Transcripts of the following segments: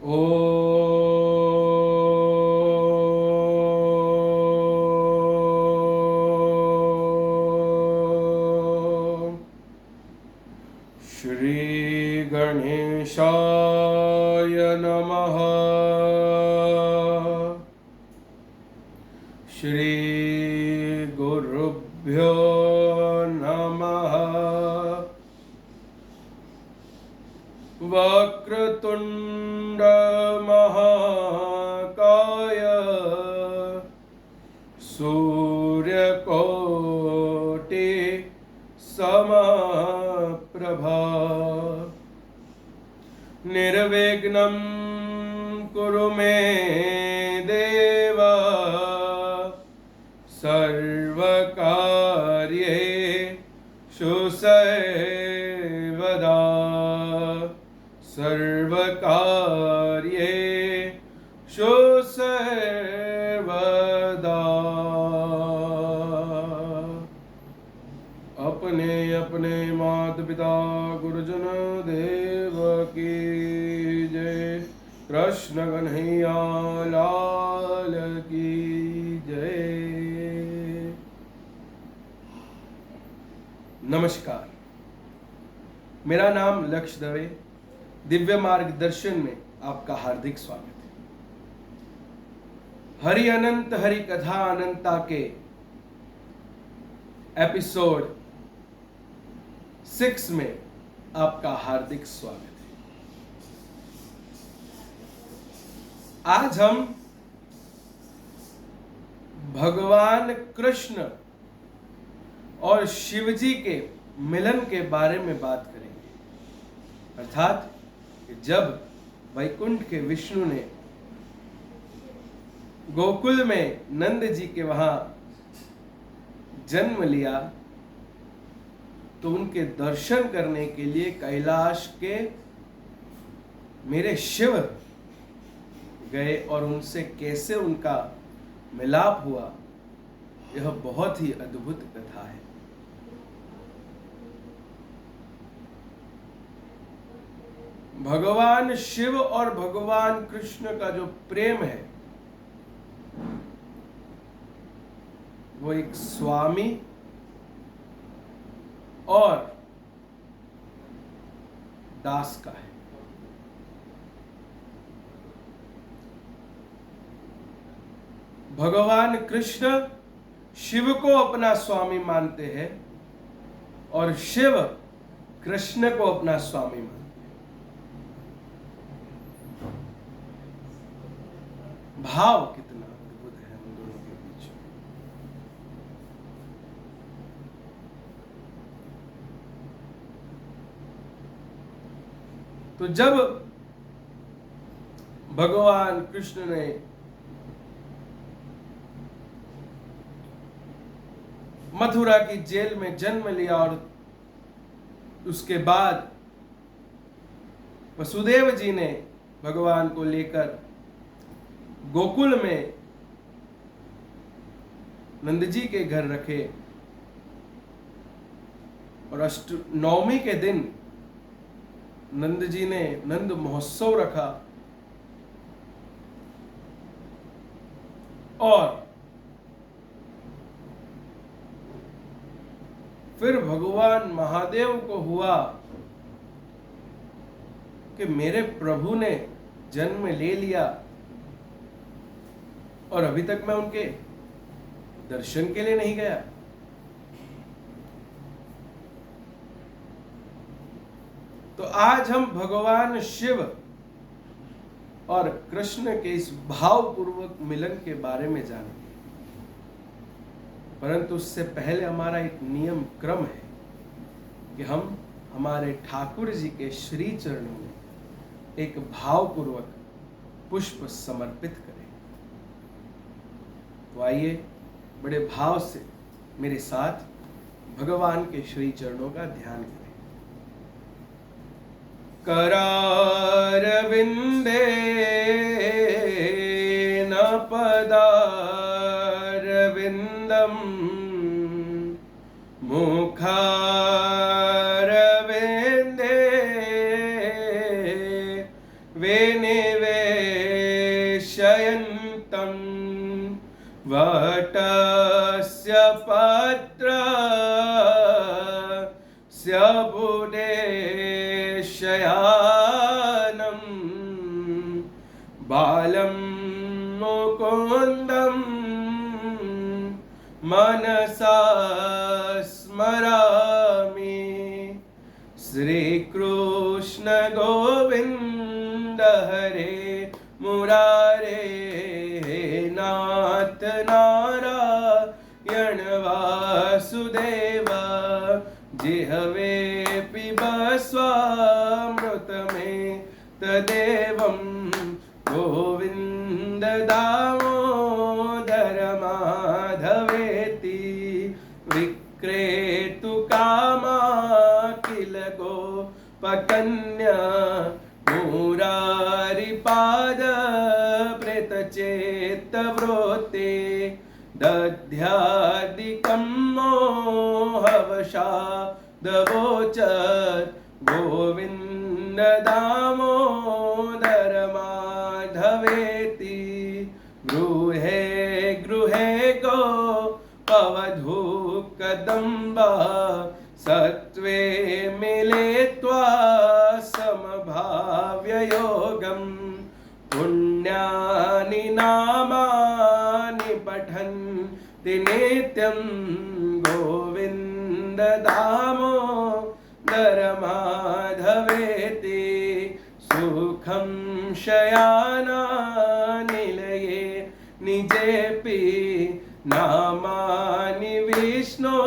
ॐ श्री गणेशाय नमः। श्री गुरुभ्यो नमः। वक्रतुंड महाकाय सूर्यकोटि समप्रभा निर्विघ्नं कुरु मे देव सर्वकार्येषु सर्वदा सर्वकार्येषु सर्वदा। अपने अपने माता पिता गुरुजन देव की जय। कृष्ण कन्हैया लाल की जय। नमस्कार, मेरा नाम लक्ष्य दवे। दिव्य मार्गदर्शन में आपका हार्दिक स्वागत है। हरि अनंत हरि कथा अनंता के एपिसोड 6 में आपका हार्दिक स्वागत है। आज हम भगवान कृष्ण और शिव जी के मिलन के बारे में बात करेंगे। अर्थात जब वैकुंठ के विष्णु ने गोकुल में नंद जी के वहां जन्म लिया तो उनके दर्शन करने के लिए कैलाश के मेरे शिव गए और उनसे कैसे उनका मिलाप हुआ, यह बहुत ही अद्भुत कथा है। भगवान शिव और भगवान कृष्ण का जो प्रेम है वो एक स्वामी और दास का है। भगवान कृष्ण शिव को अपना स्वामी मानते हैं और शिव कृष्ण को अपना स्वामी मानते हैं। भाव कितना अद्भुत है उन दोनों के बीच में। तो जब भगवान कृष्ण ने मथुरा की जेल में जन्म लिया और उसके बाद वसुदेव जी ने भगवान को लेकर गोकुल में नंद जी के घर रखे और नवमी के दिन नंद जी ने नंद महोत्सव रखा और फिर भगवान महादेव को हुआ कि मेरे प्रभु ने जन्म ले लिया और अभी तक मैं उनके दर्शन के लिए नहीं गया। तो आज हम भगवान शिव और कृष्ण के इस भावपूर्वक मिलन के बारे में जानेंगे, परंतु उससे पहले हमारा एक नियम क्रम है कि हम हमारे ठाकुर जी के श्री चरणों में एक भावपूर्वक पुष्प समर्पित करें। तो आइए बड़े भाव से मेरे साथ भगवान के श्री चरणों का ध्यान करें। करारविंदे न पदारविंदम मुखारविंदे वेनिवेशयामि शयानं बालं मुकुन्दं मनसा स्मरामि। श्रीकृष्ण गोविन्द हरे मुरारे, नाथ नारायण वासुदेव, जिह्वे पिबस्वामृतमें तदेवं गोविन्द दामोदर माधवेति। विक्रेतु कामा किल गोपकन्या, मुरारिपाद प्रेतचेत्तवृत्ते, दध्यादिकं मोहवशादवोचत् गोविन्द दामोदर माधवेति। गृहे गृहे गोपवधू कदम्बा, सत्त्वे मिलित्वा समभाव्ययोगम्। पुण्यानि नामानि पठन्ति नित्यं गोविन्द दामोदर माधवेति। सुखं शयानानिलये निजेऽपि, नामानि विष्णो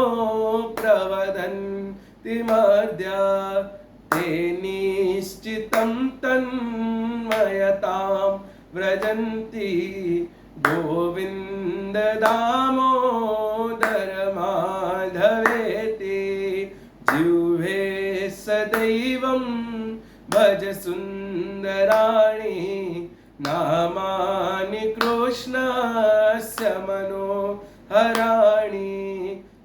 प्रवदन्ति मद्या। ते निश्चितं तन्मयतां व्रजन्ति गोविन्द दामोदर माधवेति। जिह्वे सदैवं भज सुन्दराणि, नामानि कृष्णस्य मनोहराणि।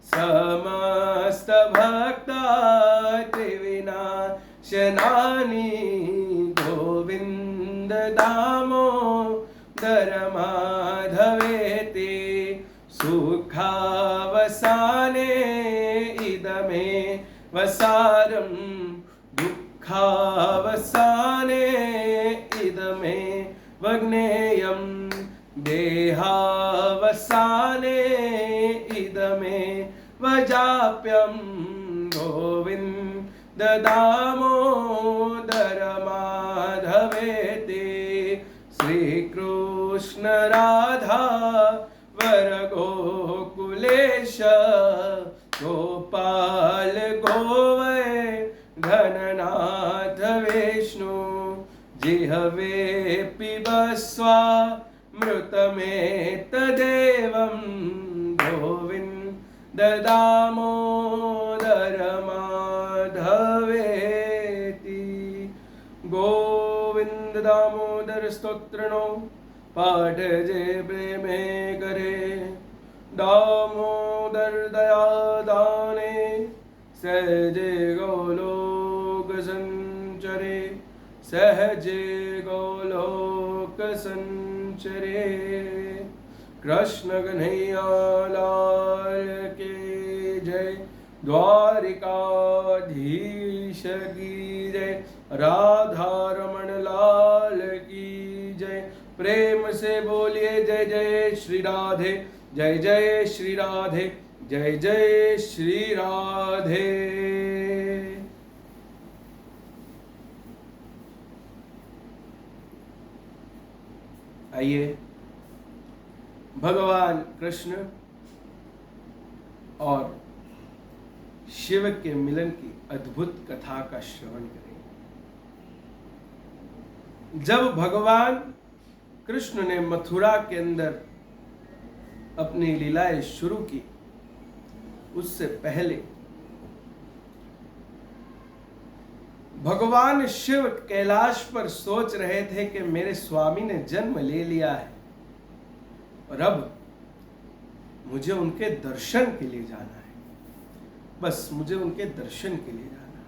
समस्तभक्तादिविनाशनानि गोविन्द दामोदर माधवेति। सुखावसाने इदमे वसारं, दुःखावसाने इदमे वग्नेयं। देहावसाने इदमे वजाप्यं गोविन्द दामोदर माधवेति। श्रीकृष्ण राधा वर गोकुलेश, गोपाल गोवै घननाथ विष्णु। जिह्वे पिबस्वामृतमेतदेवं गोविन्द दामोदर माधवेति। गोविंद दामोदर स्तोत्रनो पाठ जे प्रेमे करे। दामोदर दया दाने, सहजे गोलोक संचरे। सहजे गोलोक संचरे। कृष्ण कन्हैया लाल की जय। द्वारिकाधीश की जय। राधा रमण लाल की जय। प्रेम से बोलिए जय जय श्री राधे, जय जय श्री राधे, जय जय श्री राधे। आइए भगवान कृष्ण और शिव के मिलन की अद्भुत कथा का श्रवण करें। जब भगवान कृष्ण ने मथुरा के अंदर अपनी लीलाएं शुरू की, उससे पहले भगवान शिव कैलाश पर सोच रहे थे कि मेरे स्वामी ने जन्म ले लिया है और अब मुझे उनके दर्शन के लिए जाना है। बस मुझे उनके दर्शन के लिए जाना है।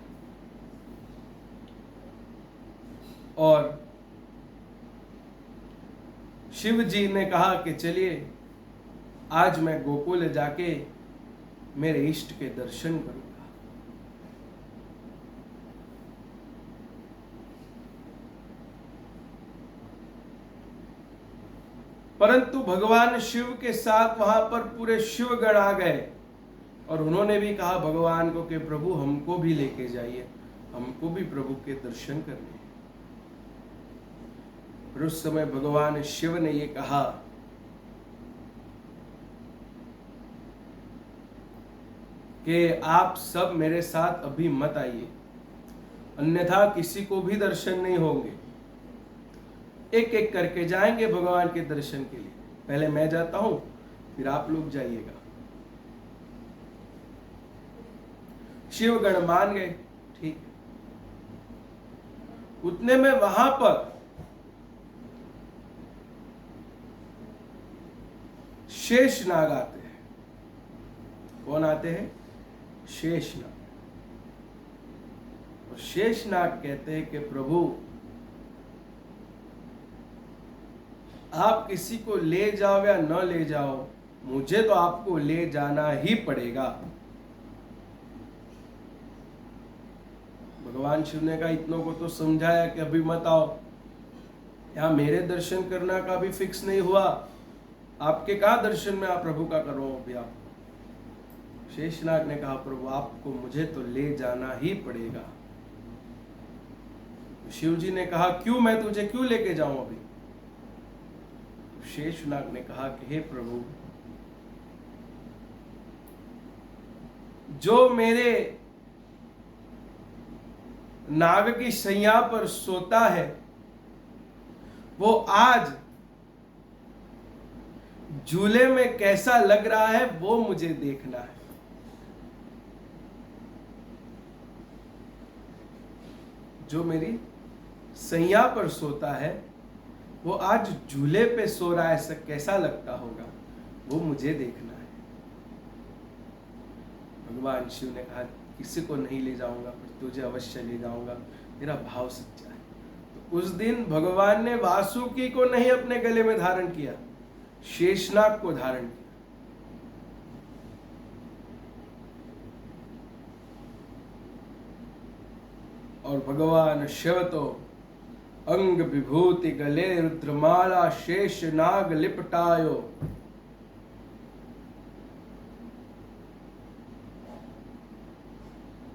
और शिव जी ने कहा कि चलिए आज मैं गोकुल जाके मेरे इष्ट के दर्शन करूंगा। परंतु भगवान शिव के साथ वहां पर पूरे शिवगण आ गए और उन्होंने भी कहा भगवान को कि प्रभु हमको भी लेके जाइए, हमको भी प्रभु के दर्शन करने हैं। और उस समय भगवान शिव ने ये कहा कि आप सब मेरे साथ अभी मत आइए, अन्यथा किसी को भी दर्शन नहीं होंगे। एक एक करके जाएंगे भगवान के दर्शन के लिए, पहले मैं जाता हूं फिर आप लोग जाइएगा। शिवगण मान गए, ठीक। उतने में वहां पर शेषनाग आते हैं। कौन आते हैं? शेषनाग। और शेषनाग कहते हैं कि प्रभु आप किसी को ले जाओ या न ले जाओ, मुझे तो आपको ले जाना ही पड़ेगा। भगवान शिव ने कहा इतनों को तो समझाया कि अभी मत आओ, यहां मेरे दर्शन करना का भी फिक्स नहीं हुआ, आपके कहा दर्शन में आप प्रभु का करो अभी आप। शेषनाग ने कहा प्रभु आपको मुझे तो ले जाना ही पड़ेगा। शिव जी ने कहा क्यों, मैं तुझे क्यों लेके जाऊं अभी? शेषनाग ने कहा कि हे प्रभु, जो मेरे नाग की शैया पर सोता है वो आज झूले में कैसा लग रहा है वो मुझे देखना है। जो मेरी सैया पर सोता है वो आज झूले पे सो रहा है, ऐसा कैसा लगता होगा वो मुझे देखना है। भगवान शिव ने कहा किसी को नहीं ले जाऊंगा पर तुझे अवश्य ले जाऊंगा, तेरा भाव सच्चा है। तो उस दिन भगवान ने वासुकी को नहीं अपने गले में धारण किया, शेषनाग को धारण किया। और भगवान शिव तो अंग विभूति गले रुद्रमाला शेष नाग लिपटायो।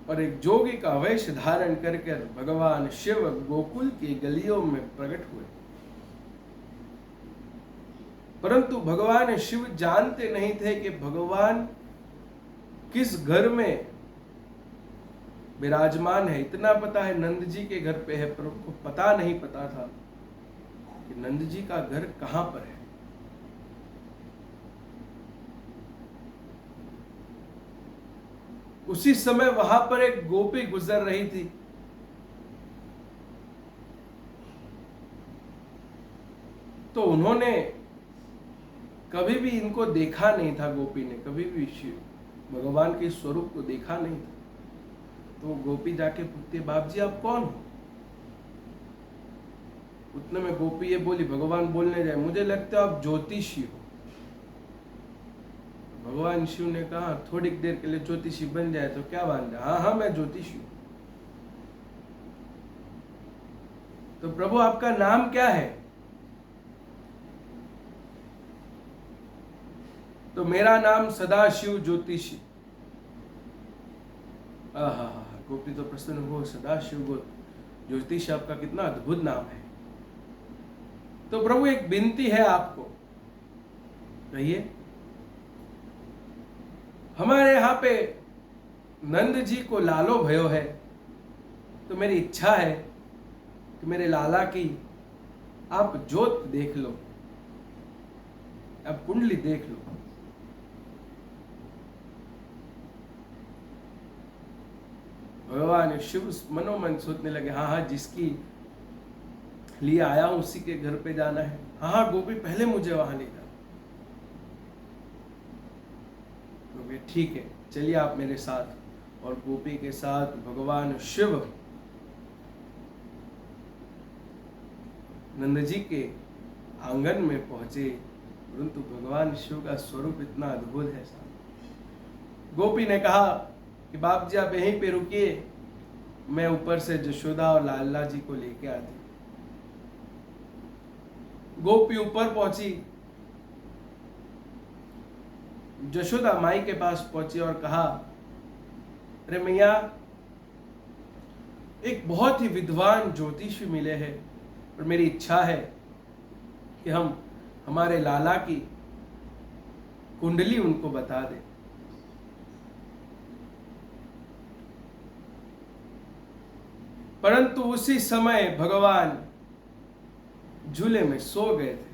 और एक जोगी का वेश धारण करके भगवान शिव गोकुल की गलियों में प्रकट हुए। परंतु भगवान शिव जानते नहीं थे कि भगवान किस घर में विराजमान है। इतना पता है नंद जी के घर पे है, पर उनको पता नहीं पता था कि नंद जी का घर कहां पर है। उसी समय वहां पर एक गोपी गुजर रही थी। तो उन्होंने कभी भी इनको देखा नहीं था, गोपी ने कभी भी भगवान के स्वरूप को देखा नहीं था। तो गोपी जाके पूछती बाप जी आप कौन हो? उतने में गोपी ये बोली, भगवान बोलने जाए मुझे लगता है आप ज्योतिषी हो। भगवान शिव ने कहा थोड़ी देर के लिए ज्योतिषी बन जाए तो क्या बन जाए? हाँ हाँ मैं ज्योतिषी हूं। तो प्रभु आपका नाम क्या है? तो मेरा नाम सदाशिव ज्योतिषी। गोपी तो प्रसन्न हो, सदाशिव ज्योतिष आपका कितना अद्भुत नाम है। तो प्रभु एक विनती है आपको, कहिए। हमारे यहाँ पे नंद जी को लालो भयो है, तो मेरी इच्छा है कि मेरे लाला की आप ज्योत देख लो, आप कुंडली देख लो। भगवान शिव मनोमन सोचने लगे हाँ हाँ जिसकी लिए आया हूं उसी के घर पे जाना है। हाँ हाँ गोपी पहले मुझे वहां ले जाओ। गोपी ठीक है चलिए आप मेरे साथ। और गोपी के साथ भगवान शिव नंद जी के आंगन में पहुंचे। परंतु भगवान शिव का स्वरूप इतना अद्भुत है। गोपी ने कहा कि बाप जी आप यहीं पे रुकिए, मैं ऊपर से जशोदा और लाला जी को लेके आती। गोपी ऊपर पहुंची, यशोदा माई के पास पहुंची और कहा, अरे मैया, एक बहुत ही विद्वान ज्योतिषी मिले हैं और मेरी इच्छा है कि हम हमारे लाला की कुंडली उनको बता दें। परंतु उसी समय भगवान झूले में सो गए थे।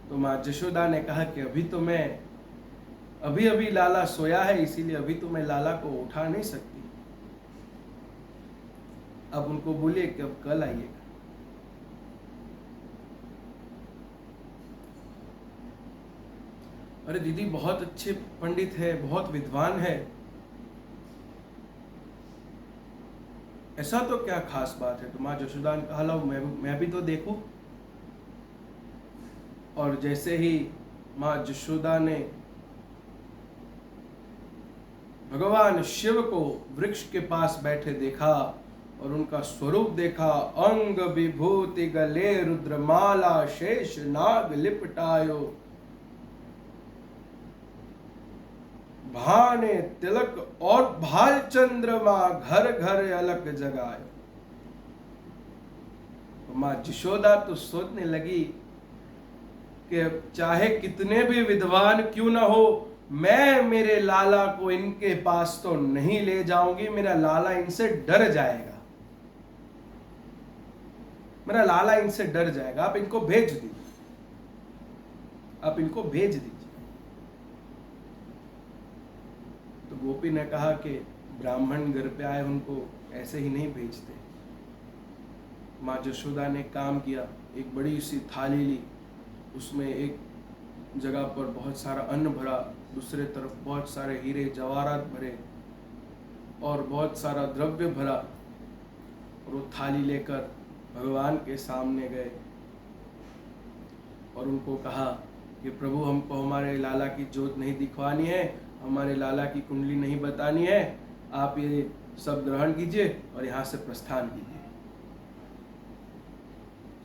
तो मां यशोदा ने कहा कि अभी लाला सोया है, इसीलिए अभी तो मैं लाला को उठा नहीं सकती। अब उनको बोलिए कि अब कल आइएगा। अरे दीदी, बहुत अच्छे पंडित है, बहुत विद्वान है। ऐसा तो क्या खास बात है? तो मां यशोदा ने कहा, लो मैं भी तो देखूं। और जैसे ही मां यशोदा ने भगवान शिव को वृक्ष के पास बैठे देखा और उनका स्वरूप देखा, अंग विभूति गले रुद्रमाला शेष नाग लिपटायो, भाने तिलक और भाल चंद्रमा घर घर अलग जगायो। तो मां यशोदा तो सोचने लगी कि चाहे कितने भी विद्वान क्यों ना हो, मैं मेरे लाला को इनके पास तो नहीं ले जाऊंगी। मेरा लाला इनसे डर जाएगा, मेरा लाला इनसे डर जाएगा। आप इनको भेज दीजिए, आप इनको भेज दीजिए। तो गोपी ने कहा कि ब्राह्मण घर पे आए, उनको ऐसे ही नहीं भेजते। मां यशोदा ने काम किया, एक बड़ी सी थाली ली, उसमें एक जगह पर बहुत सारा अन्न भरा, दूसरे तरफ बहुत सारे हीरे जवाहरात भरे और बहुत सारा द्रव्य भरा, और वो थाली लेकर भगवान के सामने गए और उनको कहा कि प्रभु, हमको हमारे लाला की जोत नहीं दिखवानी है, हमारे लाला की कुंडली नहीं बतानी है, आप ये सब ग्रहण कीजिए और यहाँ से प्रस्थान कीजिए।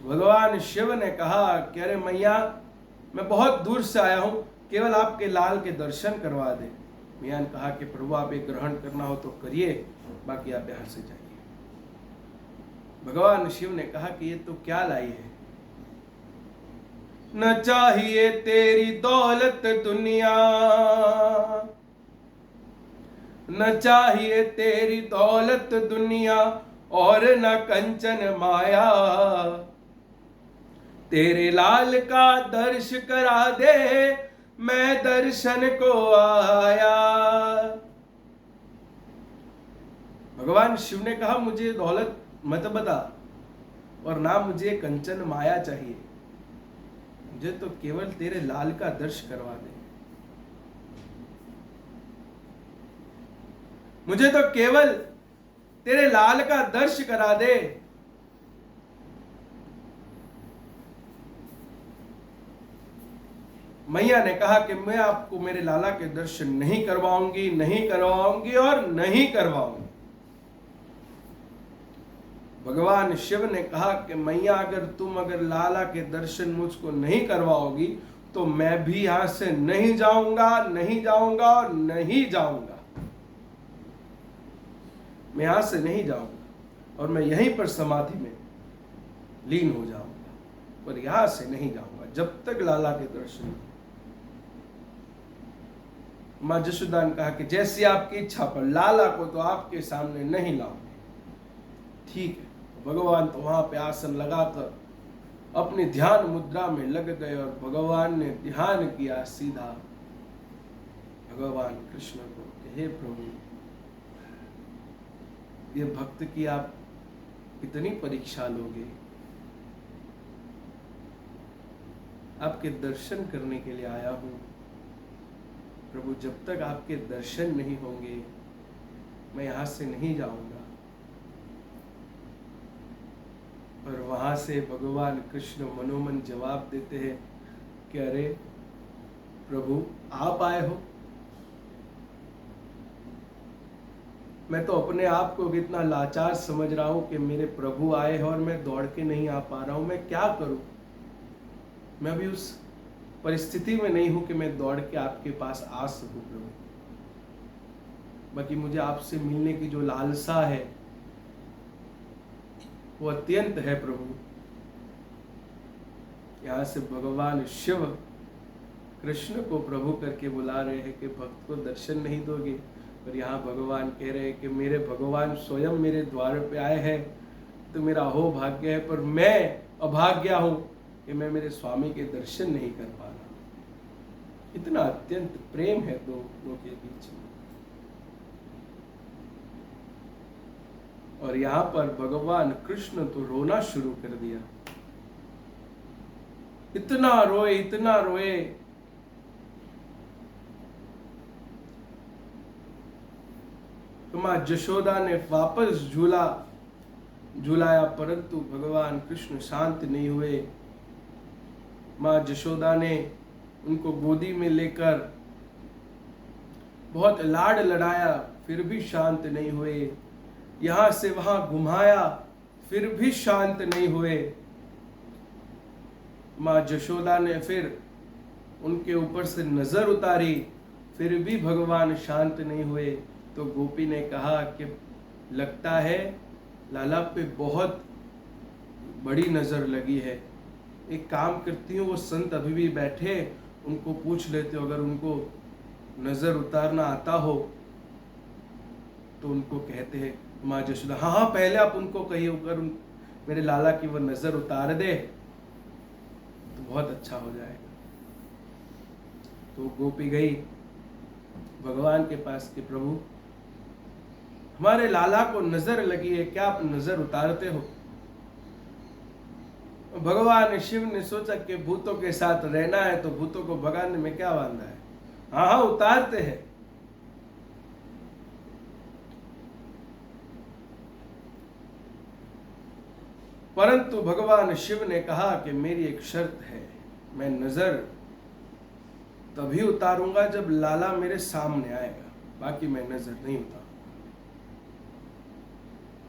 भगवान शिव ने कहा कि अरे मैया, मैं बहुत दूर से आया हूं, केवल आपके लाल के दर्शन करवा दे। मैया ने कहा कि प्रभु, आप एक ग्रहण करना हो तो करिए, बाकी आप यहाँ से जाइए। भगवान शिव ने कहा कि ये तो क्या लाई है? न चाहिए तेरी दौलत दुनिया, न चाहिए तेरी दौलत दुनिया और न कंचन माया, तेरे लाल का दर्श करा दे, मैं दर्शन को आया। भगवान शिव ने कहा, मुझे दौलत मत बता और ना मुझे कंचन माया चाहिए, मुझे तो केवल तेरे लाल का दर्श करवा दे। मुझे तो केवल तेरे लाल का दर्श करा दे। मैया ने कहा कि मैं आपको मेरे लाला के दर्शन नहीं करवाऊंगी, नहीं करवाऊंगी और नहीं करवाऊंगी। भगवान शिव ने कहा कि मैया, अगर लाला के दर्शन मुझको नहीं करवाओगी तो मैं भी यहां से नहीं जाऊंगा, नहीं जाऊंगा और नहीं जाऊंगा। मैं यहां से नहीं जाऊंगा और मैं यहीं पर समाधि में लीन हो जाऊंगा, पर यहां से नहीं जाऊंगा जब तक लाला के दर्शन। मां यशोदा ने कहा कि जैसी आपकी इच्छा, पर लाला को तो आपके सामने नहीं लाऊंगी। ठीक है। भगवान तो वहां पे आसन लगाकर अपनी ध्यान मुद्रा में लग गए और भगवान ने ध्यान किया सीधा भगवान कृष्ण को कि हे प्रभु, ये भक्त की आप कितनी परीक्षा लोगे? आपके दर्शन करने के लिए आया हूं प्रभु, जब तक आपके दर्शन नहीं होंगे मैं यहां से नहीं जाऊंगा। और वहां से भगवान कृष्ण मनोमन जवाब देते हैं कि अरे प्रभु, आप आए हो। मैं तो अपने आप को कितना लाचार समझ रहा हूं कि मेरे प्रभु आए हैं और मैं दौड़ के नहीं आ पा रहा हूं। मैं क्या करूं? मैं अभी उस परिस्थिति में नहीं हूं कि मैं दौड़ के आपके पास आ सकूं प्रभु, बाकी मुझे आपसे मिलने की जो लालसा है वो अत्यंत है प्रभु। यहाँ से भगवान शिव कृष्ण को प्रभु करके बुला रहे हैं कि भक्त को दर्शन नहीं दोगे, और यहाँ भगवान कह रहे हैं कि मेरे भगवान स्वयं मेरे द्वार पे आए हैं तो मेरा हो भाग्य है, पर मैं अभाग्या हूं कि मैं मेरे स्वामी के दर्शन नहीं कर पा रहा। इतना अत्यंत प्रेम है दोनों के बीच में। और यहाँ पर भगवान कृष्ण तो रोना शुरू कर दिया, इतना रोए इतना रोए। तो मां जशोदा ने वापस झूलाया, परंतु भगवान कृष्ण शांत नहीं हुए। मां जशोदा ने उनको गोदी में लेकर बहुत लाड लड़ाया, फिर भी शांत नहीं हुए। यहां से वहां घुमाया, फिर भी शांत नहीं हुए। मां जशोदा ने फिर उनके ऊपर से नजर उतारी, फिर भी भगवान शांत नहीं हुए। तो गोपी ने कहा कि लगता है लाला पे बहुत बड़ी नजर लगी है, एक काम करती हूँ, वो संत अभी भी बैठे, उनको पूछ लेते हो, अगर उनको नजर उतारना आता हो तो उनको कहते हैं। माँ जशोदा हाँ हाँ पहले आप उनको कहिए, अगर मेरे लाला की वो नजर उतार दे तो बहुत अच्छा हो जाएगा। तो गोपी गई भगवान के पास कि प्रभु हमारे लाला को नजर लगी है, क्या आप नजर उतारते हो? भगवान शिव ने सोचा कि भूतों के साथ रहना है तो भूतों को भगाने में क्या बांधा है, हाँ हाँ उतारते हैं। परंतु भगवान शिव ने कहा कि मेरी एक शर्त है, मैं नजर तभी उतारूंगा जब लाला मेरे सामने आएगा, बाकी मैं नजर नहीं उतारूंगा।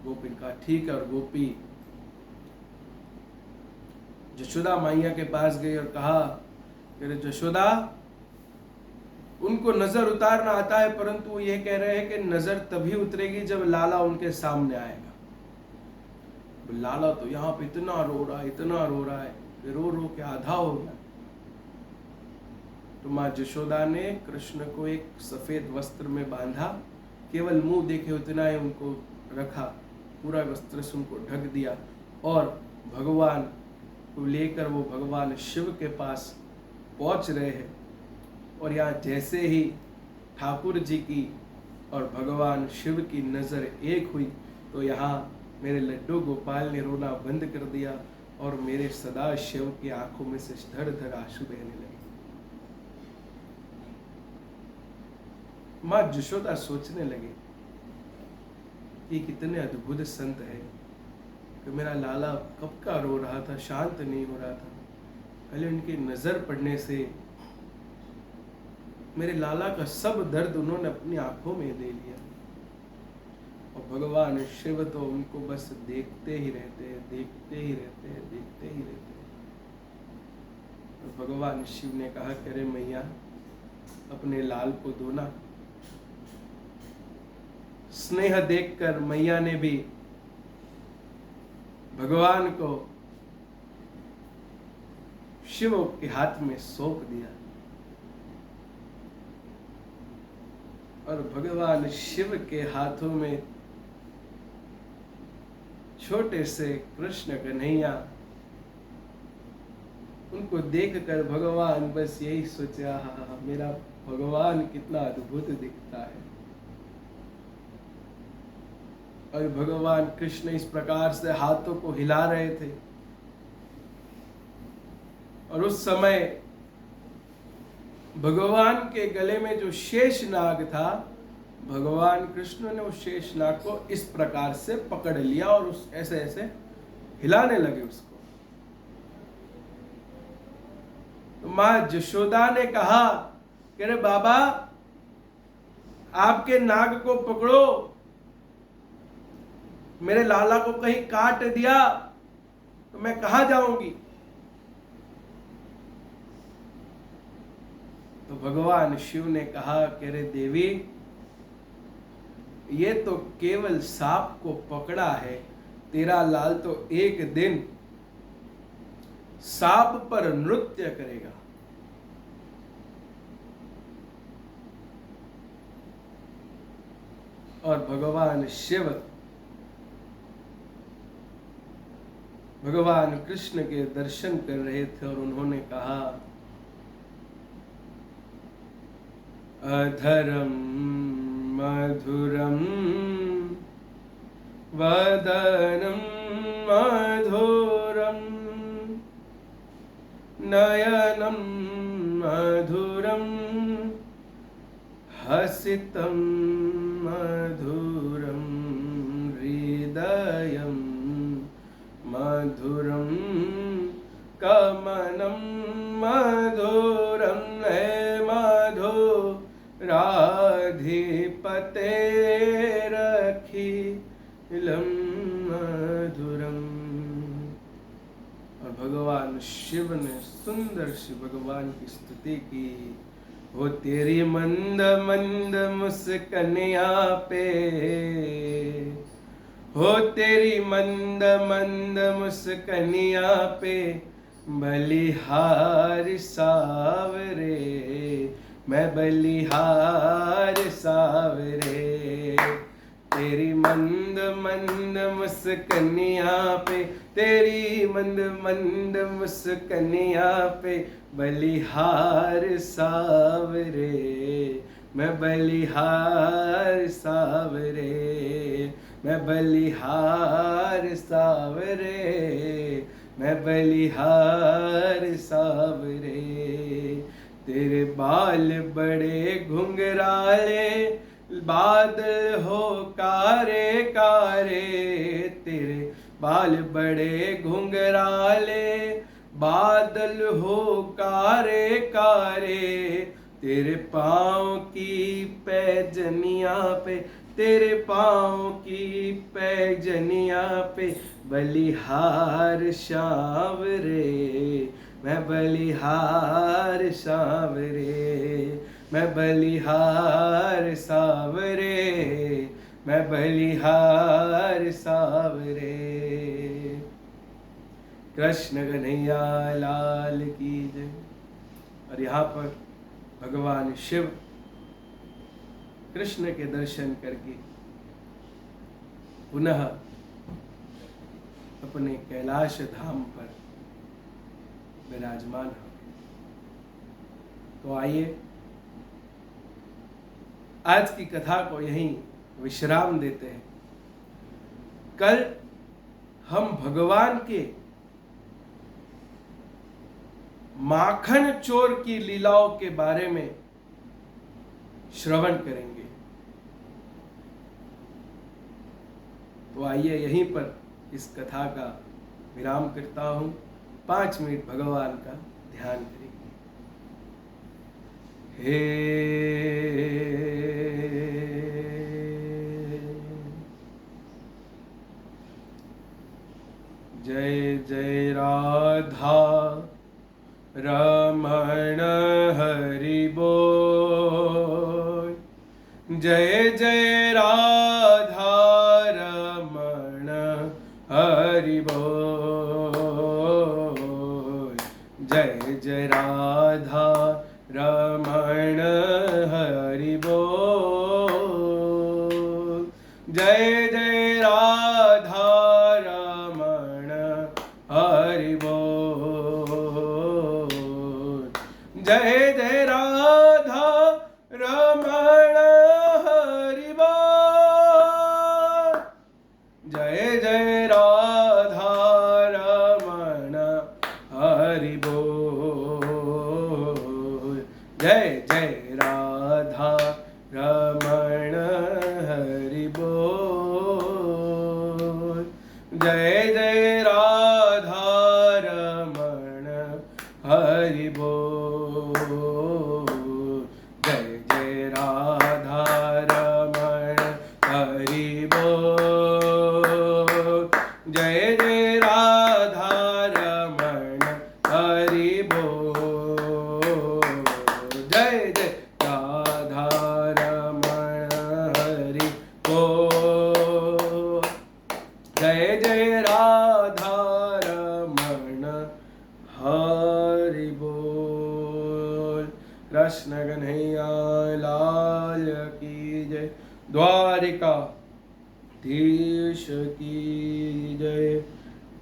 गोपी का ठीक है, और गोपी जशोदा मैया के पास गई और कहा कि जशोदा उनको नजर उतारना आता है, परंतु वो ये कह रहे हैं कि नजर तभी उतरेगी जब लाला उनके सामने आएगा। लाला तो यहाँ पे इतना रो रहा है, इतना रो रहा है, रो रो के आधा हो गया। तो माँ जशोदा ने कृष्ण को एक सफेद वस्त्र में बांधा, केवल मुंह देखे उतना ही उनको रखा, पूरा वस्त्र से उनको ढक दिया, और भगवान को लेकर वो भगवान शिव के पास पहुंच रहे हैं। और यहाँ जैसे ही ठाकुर जी की और भगवान शिव की नज़र एक हुई तो यहाँ मेरे लड्डू गोपाल ने रोना बंद कर दिया और मेरे सदा शिव की आंखों में से धड़ धड़ आंसू बहने लगे। माँ जशोदा सोचने लगे कि कितने अद्भुत संत है कि मेरा लाला कब का रो रहा था, शांत नहीं हो रहा था, पहले उनकी नजर पड़ने से मेरे लाला का सब दर्द उन्होंने अपनी आंखों में दे लिया। और भगवान शिव तो उनको बस देखते ही रहते हैं, देखते ही रहते हैं, देखते ही रहते हैं। तो भगवान शिव ने कहा कि अरे मैया अपने लाल को दो ना। स्नेह देखकर मैया ने भी भगवान को शिव के हाथ में सौंप दिया, और भगवान शिव के हाथों में छोटे से कृष्ण कन्हैया, उनको देखकर भगवान बस यही सोचा, हाँ मेरा भगवान कितना अद्भुत दिखता है। और भगवान कृष्ण इस प्रकार से हाथों को हिला रहे थे, और उस समय भगवान के गले में जो शेष नाग था, भगवान कृष्ण ने उस शेष नाग को इस प्रकार से पकड़ लिया और उस ऐसे ऐसे हिलाने लगे उसको। तो मां जशोदा ने कहा कि अरे बाबा आपके नाग को पकड़ो, मेरे लाला को कहीं काट दिया तो मैं कहां जाऊंगी। तो भगवान शिव ने कहा कि अरे देवी, ये तो केवल सांप को पकड़ा है, तेरा लाल तो एक दिन सांप पर नृत्य करेगा। और भगवान शिव भगवान कृष्ण के दर्शन कर रहे थे और उन्होंने कहा, अधरम मधुरम वदनम मधुरम नयनम मधुरम हसितम मधुरम हृदयम मधुरम कमनं मधुरं मधुराधिपतेरखिलं मधुरम। और भगवान शिव ने सुंदर से भगवान की स्तुति की। वो तेरी मंद मंद मुस्कनिया पे, हो तेरी मंद मंद मुस्कनिया पे बलिहार सावरे, मैं बलिहार सावरे। तेरी मंद मंद मुस्कनिया पे, तेरी मंद मंद मुस्कनिया पे बलिहार सावरे, मैं बलिहार सावरे, मैं बलिहार सावरे, मैं बलिहार सावरे। तेरे बाल बड़े घुंघराले, बादल हो कारे कारे, तेरे बाल बड़े घुंघराले, बादल हो कारे कारे। तेरे पाँव की पैजनिया पे, तेरे पाँव की पैजनिया पे बलिहार सांवरे, मैं बलिहार सांवरे, मैं बलिहार सांवरे, मैं बलिहार सांवरे। कृष्ण कन्हैया लाल की जय। और यहाँ पर भगवान शिव कृष्ण के दर्शन करके पुनः अपने कैलाश धाम पर विराजमान हो। तो आइए आज की कथा को यहीं विश्राम देते हैं। कल हम भगवान के माखन चोर की लीलाओं के बारे में श्रवण करेंगे। तो आइए यहीं पर इस कथा का विराम करता हूं। 5 मिनट भगवान का ध्यान करेंगे। हे जय जय राधा रमण हरि बोल, जय जय राधा रमण हरि बोल, जय जय राधा रमण हरि बोल, जय जय राधा रमण हरि बोल, जय जय राधा रमण हरि बोल, जय जय राधा रमण हरि बोल, जय जय राधा रमण हरि बोल, जय जय राधा रमण हरि बोल, जय जय राधा रमण हरि बोल, जय जय राधा रमण हरि बोल, जय कृष्ण कन्हैया लाल की जय। द्वारिका धीश की जय।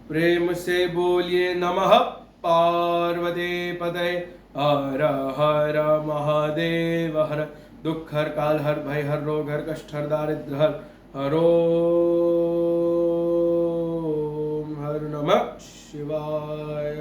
प्रेम से बोलिए नमः पार्वती पते। हर हर महादेव हर। दुख हर काल हर भय हर रोग हर कष्ट हर दारिद्र हर। हरो हर नमः शिवाय।